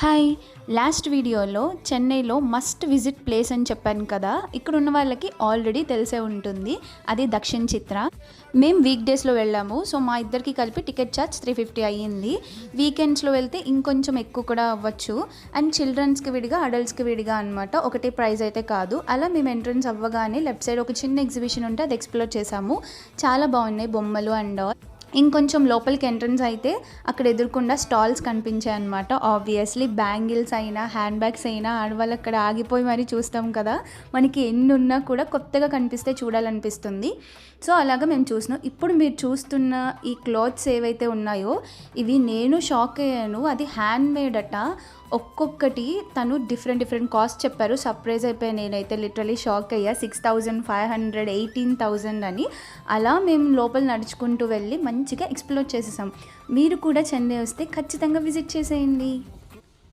Hi last వీడియోలో చెన్నైలో must visit place అని చెప్పాను కదా. ఇక్కడ ఉన్న వాళ్ళకి ఆల్రెడీ తెలిసే ఉంటుంది, అది దక్షిణ చిత్ర. మేము వీక్ డేస్లో వెళ్ళాము. సో మా ఇద్దరికి కలిపి టికెట్ ఛార్జ్ 350 అయ్యింది. వీకెండ్స్లో వెళ్తే ఇంకొంచెం ఎక్కువ కూడా అవ్వచ్చు. అండ్ చిల్డ్రన్స్కి విడిగా అడల్ట్స్కి విడిగా అనమాట, ఒకటే ప్రైస్ అయితే కాదు. అలా మేము ఎంట్రన్స్ అవ్వగానే లెఫ్ట్ సైడ్ ఒక చిన్న ఎగ్జిబిషన్ ఉంటే అది ఎక్స్ప్లోర్ చేసాము. చాలా బాగున్నాయి బొమ్మలు అండ్ ఆల్. ఇంకొంచెం లోపలికి ఎంట్రన్స్ అయితే అక్కడ ఎదురుకుండా స్టాల్స్ కనిపించాయి అనమాట. ఆబ్వియస్లీ బ్యాంగిల్స్ అయినా హ్యాండ్ బ్యాగ్స్ అయినా ఆడవాళ్ళు అక్కడ ఆగిపోయి మరీ చూస్తాం కదా, మనకి ఎన్ని ఉన్నా కూడా కొత్తగా కనిపిస్తే చూడాలనిపిస్తుంది. సో అలాగా మేము చూసినాం. ఇప్పుడు మీరు చూస్తున్న ఈ క్లాత్స్ ఏవైతే ఉన్నాయో ఇవి నేను షాక్ అయ్యాను. అది హ్యాండ్ మేడ్ అట. ఒక్కొక్కటి తను డిఫరెంట్ కాస్ట్ చెప్పారు. సర్ప్రైజ్ అయిపోయాను నేనైతే, లిటరలీ షాక్ అయ్యా. 6,500, 18,000 అని. అలా మేము లోపల నడుచుకుంటూ వెళ్ళి మంచిగా ఎక్స్ప్లోర్ చేసేసాం. మీరు కూడా చెన్నై వస్తే ఖచ్చితంగా విజిట్ చేసేయండి.